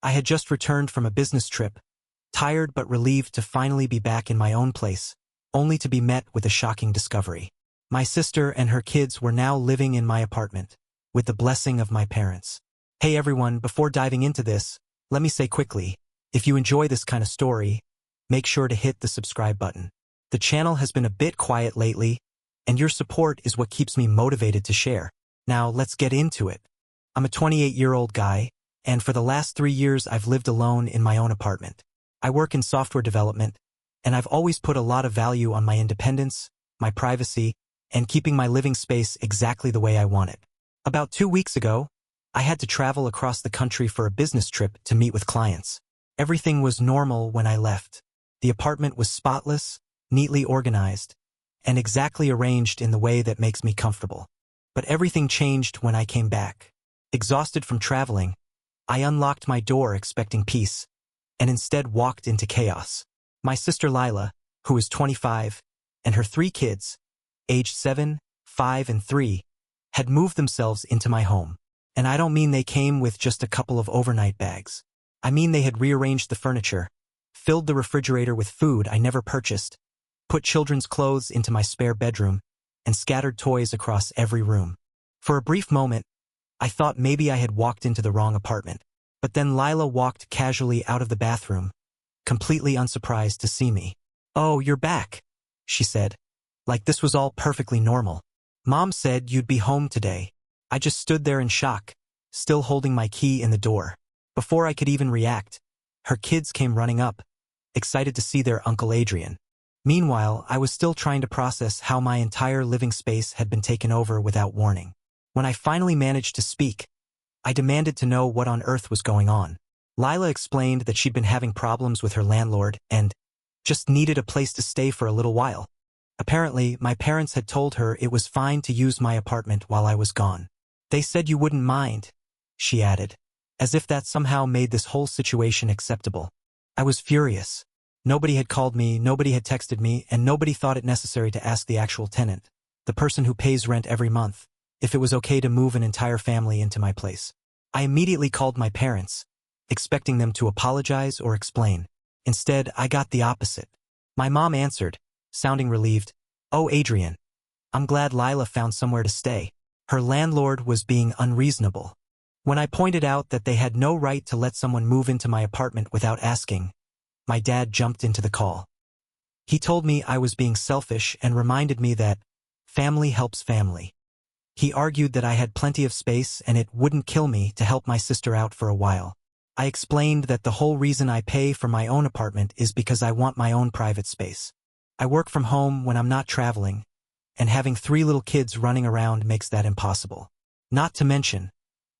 I had just returned from a business trip, tired but relieved to finally be back in my own place, only to be met with a shocking discovery. My sister and her kids were now living in my apartment, with the blessing of my parents. Hey everyone, before diving into this, let me say quickly, if you enjoy this kind of story, make sure to hit the subscribe button. The channel has been a bit quiet lately, and your support is what keeps me motivated to share. Now let's get into it. I'm a 28-year-old guy, and for the last 3 years I've lived alone in my own apartment. I work in software development, and I've always put a lot of value on my independence, my privacy, and keeping my living space exactly the way I want it. About 2 weeks ago, I had to travel across the country for a business trip to meet with clients. Everything was normal when I left. The apartment was spotless, neatly organized, and exactly arranged in the way that makes me comfortable. But everything changed when I came back. Exhausted from traveling, I unlocked my door expecting peace, and instead walked into chaos. My sister Lila, who is 25, and her 3 kids, aged 7, 5, and 3, had moved themselves into my home. And I don't mean they came with just a couple of overnight bags. I mean they had rearranged the furniture, filled the refrigerator with food I never purchased, put children's clothes into my spare bedroom, and scattered toys across every room. For a brief moment, I thought maybe I had walked into the wrong apartment. But then Lila walked casually out of the bathroom, completely unsurprised to see me. "Oh, you're back," she said, like this was all perfectly normal. "Mom said you'd be home today." I just stood there in shock, still holding my key in the door. Before I could even react, her kids came running up, excited to see their Uncle Adrian. Meanwhile, I was still trying to process how my entire living space had been taken over without warning. When I finally managed to speak, I demanded to know what on earth was going on. Lila explained that she'd been having problems with her landlord and just needed a place to stay for a little while. Apparently, my parents had told her it was fine to use my apartment while I was gone. "They said you wouldn't mind," she added, as if that somehow made this whole situation acceptable. I was furious. Nobody had called me, nobody had texted me, and nobody thought it necessary to ask the actual tenant, the person who pays rent every month, if it was okay to move an entire family into my place. I immediately called my parents, expecting them to apologize or explain. Instead, I got the opposite. My mom answered, sounding relieved, "Oh, Adrian, I'm glad Lila found somewhere to stay. Her landlord was being unreasonable." When I pointed out that they had no right to let someone move into my apartment without asking, my dad jumped into the call. He told me I was being selfish and reminded me that family helps family. He argued that I had plenty of space and it wouldn't kill me to help my sister out for a while. I explained that the whole reason I pay for my own apartment is because I want my own private space. I work from home when I'm not traveling, and having 3 little kids running around makes that impossible. Not to mention,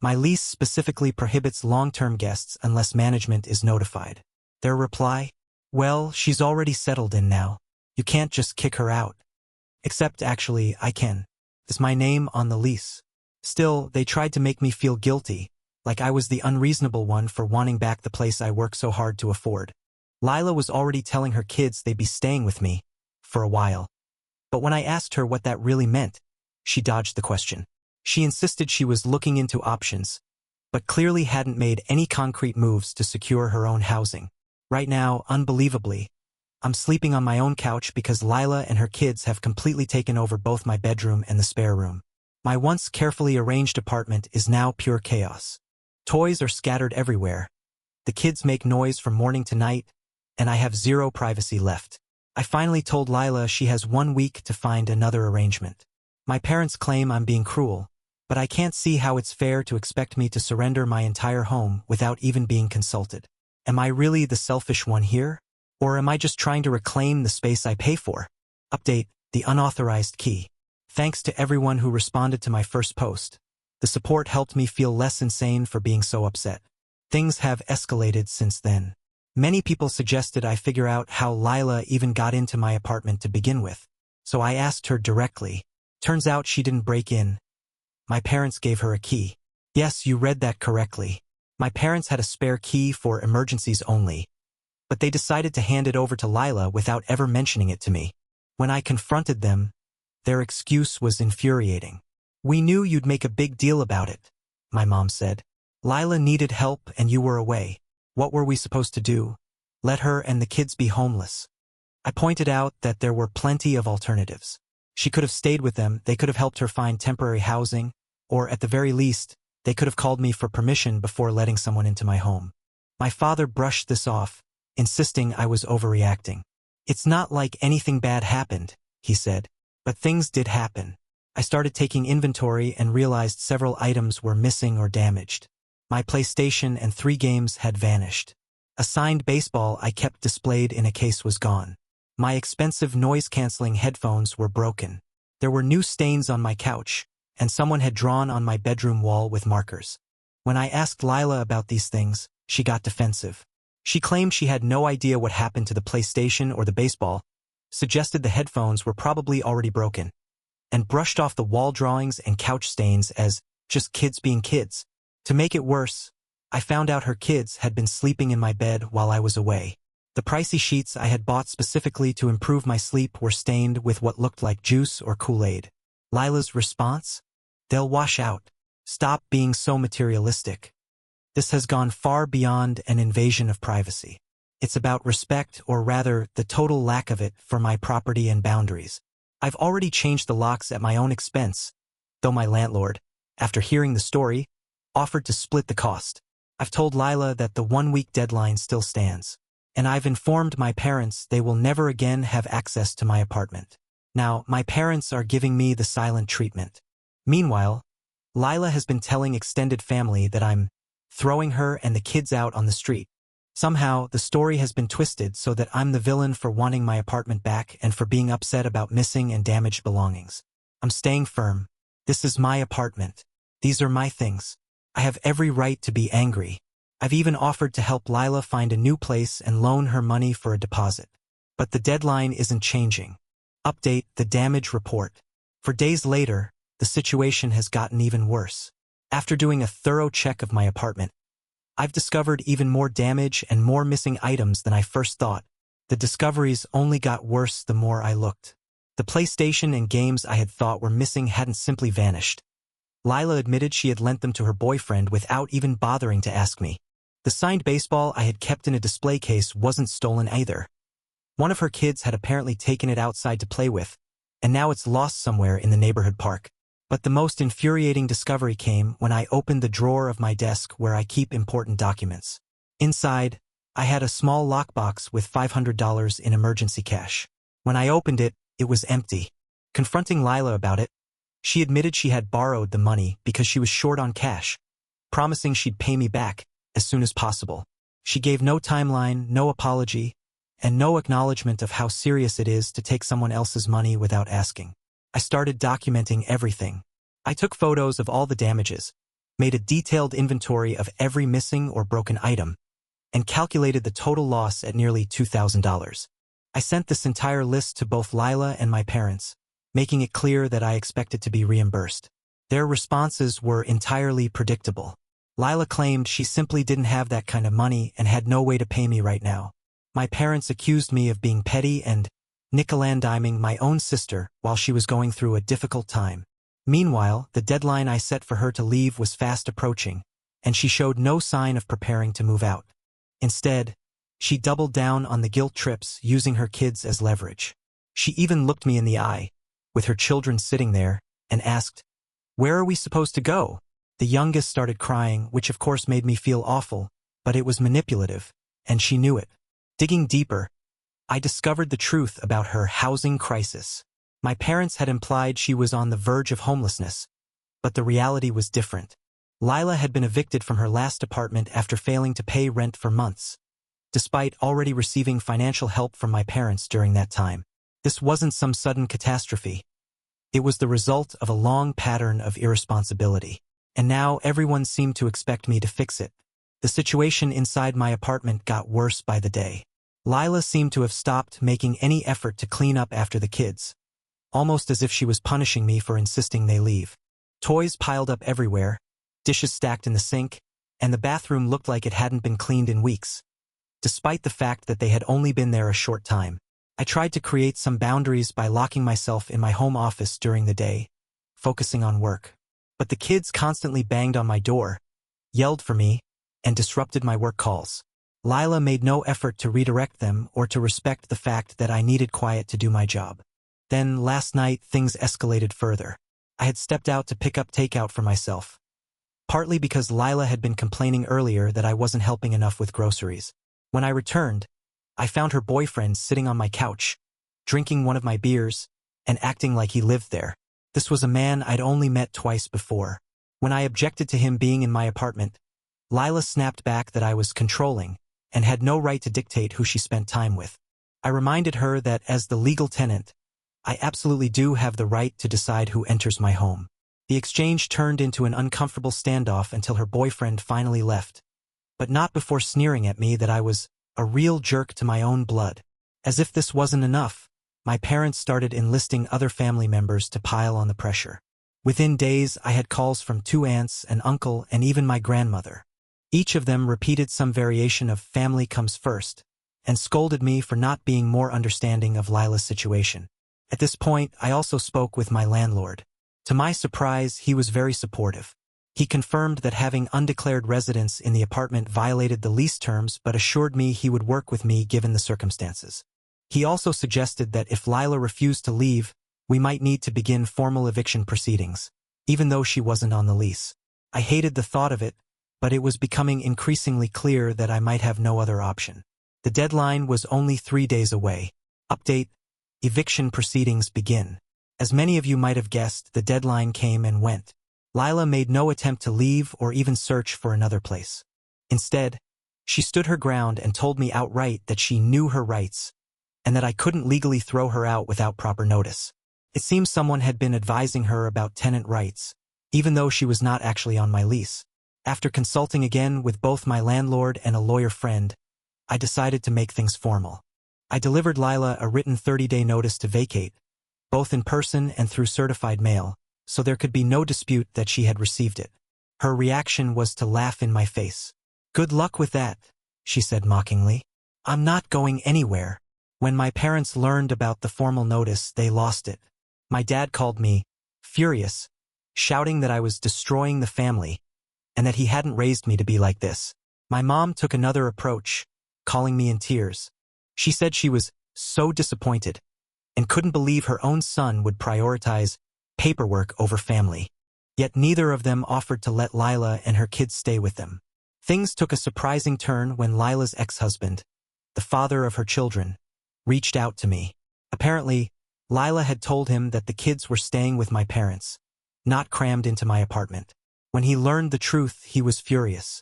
my lease specifically prohibits long-term guests unless management is notified. Their reply? "Well, she's already settled in now. You can't just kick her out." Except actually, I can. There's my name on the lease. Still, they tried to make me feel guilty, like I was the unreasonable one for wanting back the place I work so hard to afford. Lila was already telling her kids they'd be staying with me for a while. But when I asked her what that really meant, she dodged the question. She insisted she was looking into options, but clearly hadn't made any concrete moves to secure her own housing. Right now, unbelievably, I'm sleeping on my own couch because Lila and her kids have completely taken over both my bedroom and the spare room. My once carefully arranged apartment is now pure chaos. Toys are scattered everywhere. The kids make noise from morning to night, and I have zero privacy left. I finally told Lila she has 1 week to find another arrangement. My parents claim I'm being cruel, but I can't see how it's fair to expect me to surrender my entire home without even being consulted. Am I really the selfish one here? Or am I just trying to reclaim the space I pay for? Update: the unauthorized key. Thanks to everyone who responded to my first post. The support helped me feel less insane for being so upset. Things have escalated since then. Many people suggested I figure out how Lila even got into my apartment to begin with. So I asked her directly. Turns out she didn't break in. My parents gave her a key. Yes, you read that correctly. My parents had a spare key for emergencies only, but they decided to hand it over to Lila without ever mentioning it to me. When I confronted them, their excuse was infuriating. "We knew you'd make a big deal about it," my mom said. "Lila needed help and you were away. What were we supposed to do? Let her and the kids be homeless? I pointed out that there were plenty of alternatives. She could have stayed with them, they could have helped her find temporary housing, or at the very least, they could have called me for permission before letting someone into my home. My father brushed this off, insisting I was overreacting. It's not like anything bad happened, he said, but things did happen. I started taking inventory and realized several items were missing or damaged. My PlayStation and 3 games had vanished. A signed baseball I kept displayed in a case was gone. My expensive noise-canceling headphones were broken. There were new stains on my couch, and someone had drawn on my bedroom wall with markers. When I asked Lila about these things, she got defensive. She claimed she had no idea what happened to the PlayStation or the baseball, suggested the headphones were probably already broken, and brushed off the wall drawings and couch stains as just kids being kids. To make it worse, I found out her kids had been sleeping in my bed while I was away. The pricey sheets I had bought specifically to improve my sleep were stained with what looked like juice or Kool-Aid. Lila's response? They'll wash out. Stop being so materialistic. This has gone far beyond an invasion of privacy. It's about respect, or rather, the total lack of it, for my property and boundaries. I've already changed the locks at my own expense, though my landlord, after hearing the story, offered to split the cost. I've told Lila that the 1-week deadline still stands, and I've informed my parents they will never again have access to my apartment. Now, my parents are giving me the silent treatment. Meanwhile, Lila has been telling extended family that I'm throwing her and the kids out on the street. Somehow, the story has been twisted so that I'm the villain for wanting my apartment back and for being upset about missing and damaged belongings. I'm staying firm. This is my apartment. These are my things. I have every right to be angry. I've even offered to help Lila find a new place and loan her money for a deposit. But the deadline isn't changing. Update the damage report. For days later, the situation has gotten even worse. After doing a thorough check of my apartment, I've discovered even more damage and more missing items than I first thought. The discoveries only got worse the more I looked. The PlayStation and games I had thought were missing hadn't simply vanished. Lila admitted she had lent them to her boyfriend without even bothering to ask me. The signed baseball I had kept in a display case wasn't stolen either. One of her kids had apparently taken it outside to play with, and now it's lost somewhere in the neighborhood park. But the most infuriating discovery came when I opened the drawer of my desk where I keep important documents. Inside, I had a small lockbox with $500 in emergency cash. When I opened it, it was empty. Confronting Lila about it, she admitted she had borrowed the money because she was short on cash, promising she'd pay me back as soon as possible. She gave no timeline, no apology, and no acknowledgement of how serious it is to take someone else's money without asking. I started documenting everything. I took photos of all the damages, made a detailed inventory of every missing or broken item, and calculated the total loss at nearly $2,000. I sent this entire list to both Lila and my parents, making it clear that I expected to be reimbursed. Their responses were entirely predictable. Lila claimed she simply didn't have that kind of money and had no way to pay me right now. My parents accused me of being petty and nickel-and-diming my own sister while she was going through a difficult time. Meanwhile, the deadline I set for her to leave was fast approaching, and she showed no sign of preparing to move out. Instead, she doubled down on the guilt trips, using her kids as leverage. She even looked me in the eye, with her children sitting there, and asked, "Where are we supposed to go?" The youngest started crying, which of course made me feel awful, but it was manipulative, and she knew it. Digging deeper, I discovered the truth about her housing crisis. My parents had implied she was on the verge of homelessness, but the reality was different. Lila had been evicted from her last apartment after failing to pay rent for months, despite already receiving financial help from my parents during that time. This wasn't some sudden catastrophe. It was the result of a long pattern of irresponsibility, and now everyone seemed to expect me to fix it. The situation inside my apartment got worse by the day. Lila seemed to have stopped making any effort to clean up after the kids, almost as if she was punishing me for insisting they leave. Toys piled up everywhere, dishes stacked in the sink, and the bathroom looked like it hadn't been cleaned in weeks, despite the fact that they had only been there a short time. I tried to create some boundaries by locking myself in my home office during the day, focusing on work. But the kids constantly banged on my door, yelled for me, and disrupted my work calls. Lila made no effort to redirect them or to respect the fact that I needed quiet to do my job. Then, last night, things escalated further. I had stepped out to pick up takeout for myself. Partly because Lila had been complaining earlier that I wasn't helping enough with groceries. When I returned, I found her boyfriend sitting on my couch, drinking one of my beers, and acting like he lived there. This was a man I'd only met twice before. When I objected to him being in my apartment, Lila snapped back that I was controlling and had no right to dictate who she spent time with. I reminded her that as the legal tenant, I absolutely do have the right to decide who enters my home. The exchange turned into an uncomfortable standoff until her boyfriend finally left, but not before sneering at me that I was a real jerk to my own blood. As if this wasn't enough, my parents started enlisting other family members to pile on the pressure. Within days, I had calls from 2 aunts, an uncle, and even my grandmother. Each of them repeated some variation of family comes first, and scolded me for not being more understanding of Lila's situation. At this point, I also spoke with my landlord. To my surprise, he was very supportive. He confirmed that having undeclared residence in the apartment violated the lease terms but assured me he would work with me given the circumstances. He also suggested that if Lila refused to leave, we might need to begin formal eviction proceedings, even though she wasn't on the lease. I hated the thought of it, but it was becoming increasingly clear that I might have no other option. The deadline was only 3 days away. Update: eviction proceedings begin. As many of you might have guessed, the deadline came and went. Lila made no attempt to leave or even search for another place. Instead, she stood her ground and told me outright that she knew her rights and that I couldn't legally throw her out without proper notice. It seems someone had been advising her about tenant rights, even though she was not actually on my lease. After consulting again with both my landlord and a lawyer friend, I decided to make things formal. I delivered Lila a written 30-day notice to vacate, both in person and through certified mail, so there could be no dispute that she had received it. Her reaction was to laugh in my face. "Good luck with that," she said mockingly. "I'm not going anywhere." When my parents learned about the formal notice, they lost it. My dad called me, furious, shouting that I was destroying the family and that he hadn't raised me to be like this. My mom took another approach, calling me in tears. She said she was so disappointed and couldn't believe her own son would prioritize paperwork over family. Yet neither of them offered to let Lila and her kids stay with them. Things took a surprising turn when Lila's ex-husband, the father of her children, reached out to me. Apparently, Lila had told him that the kids were staying with my parents, not crammed into my apartment. When he learned the truth, he was furious.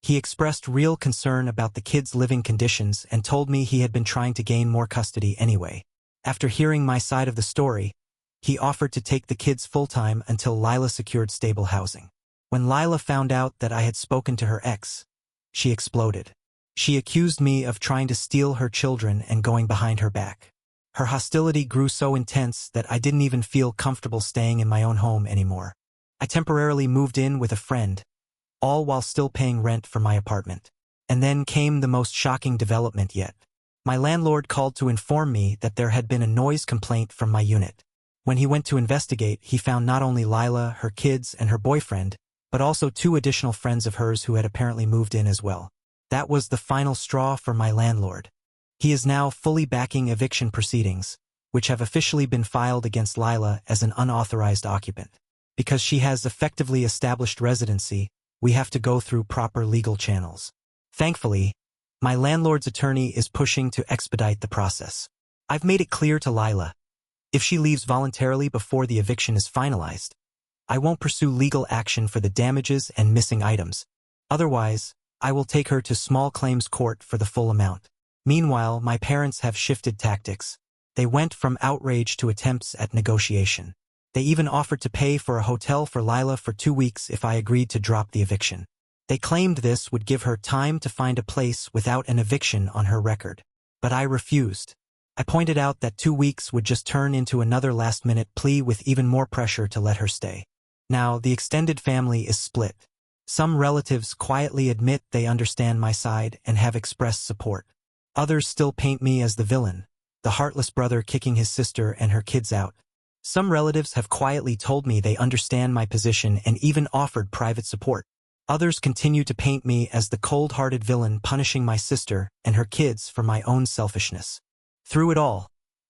He expressed real concern about the kids' living conditions and told me he had been trying to gain more custody anyway. After hearing my side of the story, he offered to take the kids full-time until Lila secured stable housing. When Lila found out that I had spoken to her ex, she exploded. She accused me of trying to steal her children and going behind her back. Her hostility grew so intense that I didn't even feel comfortable staying in my own home anymore. I temporarily moved in with a friend, all while still paying rent for my apartment. And then came the most shocking development yet. My landlord called to inform me that there had been a noise complaint from my unit. When he went to investigate, he found not only Lila, her kids, and her boyfriend, but also 2 additional friends of hers who had apparently moved in as well. That was the final straw for my landlord. He is now fully backing eviction proceedings, which have officially been filed against Lila as an unauthorized occupant. Because she has effectively established residency, we have to go through proper legal channels. Thankfully, my landlord's attorney is pushing to expedite the process. I've made it clear to Lila, if she leaves voluntarily before the eviction is finalized, I won't pursue legal action for the damages and missing items. Otherwise, I will take her to small claims court for the full amount. Meanwhile, my parents have shifted tactics. They went from outrage to attempts at negotiation. They even offered to pay for a hotel for Lila for 2 weeks if I agreed to drop the eviction. They claimed this would give her time to find a place without an eviction on her record. But I refused. I pointed out that 2 weeks would just turn into another last-minute plea with even more pressure to let her stay. Now, the extended family is split. Some relatives quietly admit they understand my side and have expressed support. Others still paint me as the villain, the heartless brother kicking his sister and her kids out. Some relatives have quietly told me they understand my position and even offered private support. Others continue to paint me as the cold-hearted villain punishing my sister and her kids for my own selfishness. Through it all,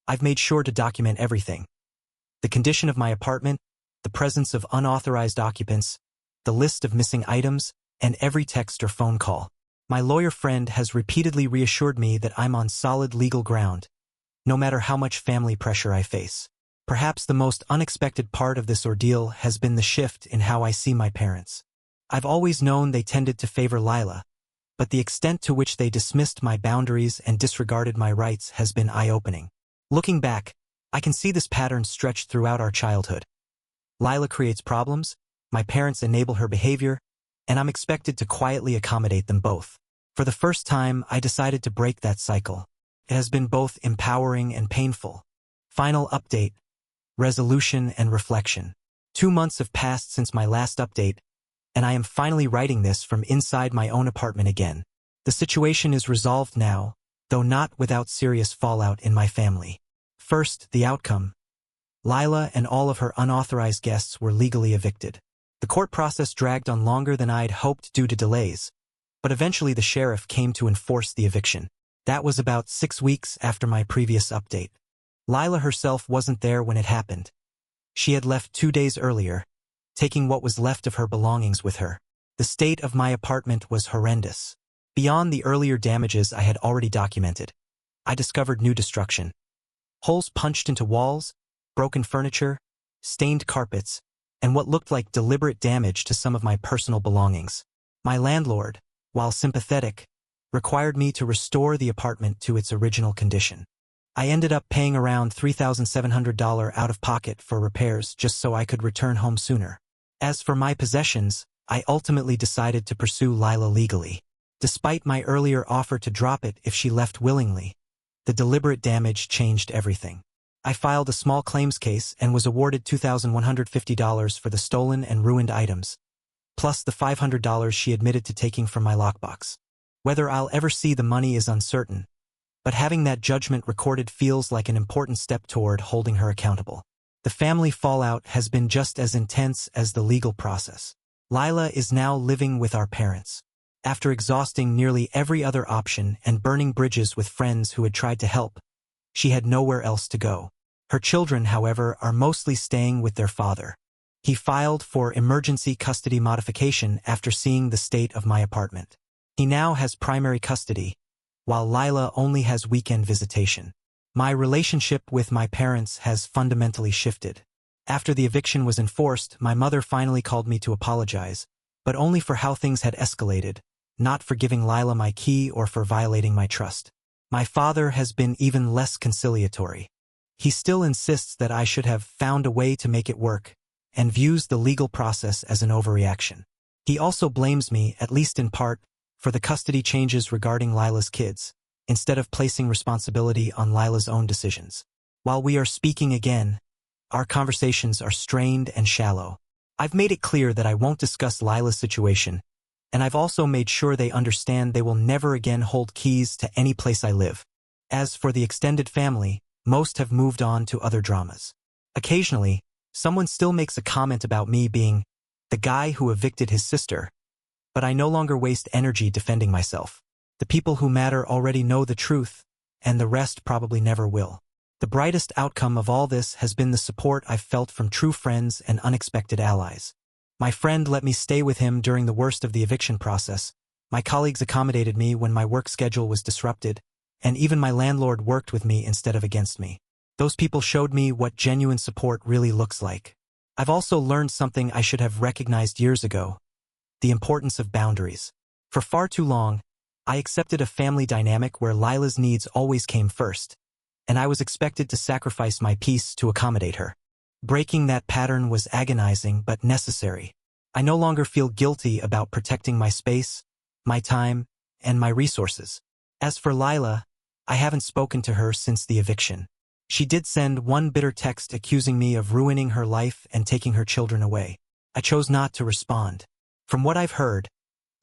I've made sure to document everything. The condition of my apartment, the presence of unauthorized occupants, the list of missing items, and every text or phone call. My lawyer friend has repeatedly reassured me that I'm on solid legal ground, no matter how much family pressure I face. Perhaps the most unexpected part of this ordeal has been the shift in how I see my parents. I've always known they tended to favor Lila, but the extent to which they dismissed my boundaries and disregarded my rights has been eye-opening. Looking back, I can see this pattern stretched throughout our childhood. Lila creates problems, my parents enable her behavior, and I'm expected to quietly accommodate them both. For the first time, I decided to break that cycle. It has been both empowering and painful. Final update, resolution and reflection. 2 months have passed since my last update, and I am finally writing this from inside my own apartment again. The situation is resolved now, though not without serious fallout in my family. First, the outcome. Lila and all of her unauthorized guests were legally evicted. The court process dragged on longer than I'd hoped due to delays, but eventually the sheriff came to enforce the eviction. That was about 6 weeks after my previous update. Lila herself wasn't there when it happened. She had left 2 days earlier, taking what was left of her belongings with her. The state of my apartment was horrendous. Beyond the earlier damages I had already documented, I discovered new destruction. Holes punched into walls, broken furniture, stained carpets, and what looked like deliberate damage to some of my personal belongings. My landlord, while sympathetic, required me to restore the apartment to its original condition. I ended up paying around $3,700 out of pocket for repairs just so I could return home sooner. As for my possessions, I ultimately decided to pursue Lila legally. Despite my earlier offer to drop it if she left willingly, the deliberate damage changed everything. I filed a small claims case and was awarded $2,150 for the stolen and ruined items, plus the $500 she admitted to taking from my lockbox. Whether I'll ever see the money is uncertain, but having that judgment recorded feels like an important step toward holding her accountable. The family fallout has been just as intense as the legal process. Lila is now living with our parents. After exhausting nearly every other option and burning bridges with friends who had tried to help, she had nowhere else to go. Her children, however, are mostly staying with their father. He filed for emergency custody modification after seeing the state of my apartment. He now has primary custody, while Lila only has weekend visitation. My relationship with my parents has fundamentally shifted. After the eviction was enforced, my mother finally called me to apologize, but only for how things had escalated, not for giving Lila my key or for violating my trust. My father has been even less conciliatory. He still insists that I should have found a way to make it work, and views the legal process as an overreaction. He also blames me, at least in part, for the custody changes regarding Lila's kids, instead of placing responsibility on Lila's own decisions. While we are speaking again, our conversations are strained and shallow. I've made it clear that I won't discuss Lila's situation, and I've also made sure they understand they will never again hold keys to any place I live. As for the extended family, most have moved on to other dramas. Occasionally, someone still makes a comment about me being the guy who evicted his sister, but I no longer waste energy defending myself. The people who matter already know the truth, and the rest probably never will. The brightest outcome of all this has been the support I've felt from true friends and unexpected allies. My friend let me stay with him during the worst of the eviction process. My colleagues accommodated me when my work schedule was disrupted, and even my landlord worked with me instead of against me. Those people showed me what genuine support really looks like. I've also learned something I should have recognized years ago: the importance of boundaries. For far too long, I accepted a family dynamic where Lila's needs always came first, and I was expected to sacrifice my peace to accommodate her. Breaking that pattern was agonizing but necessary. I no longer feel guilty about protecting my space, my time, and my resources. As for Lila, I haven't spoken to her since the eviction. She did send one bitter text accusing me of ruining her life and taking her children away. I chose not to respond. From what I've heard,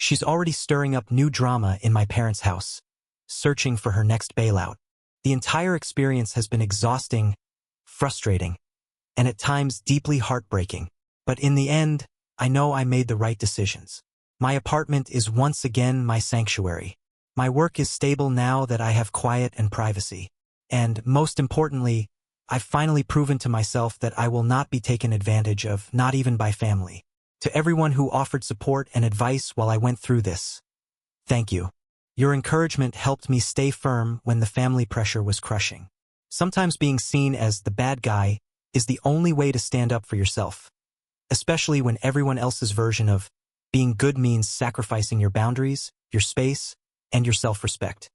she's already stirring up new drama in my parents' house, searching for her next bailout. The entire experience has been exhausting, frustrating, and at times deeply heartbreaking. But in the end, I know I made the right decisions. My apartment is once again my sanctuary. My work is stable now that I have quiet and privacy. And, most importantly, I've finally proven to myself that I will not be taken advantage of, not even by family. To everyone who offered support and advice while I went through this, thank you. Your encouragement helped me stay firm when the family pressure was crushing. Sometimes being seen as the bad guy is the only way to stand up for yourself, especially when everyone else's version of being good means sacrificing your boundaries, your space, and your self-respect.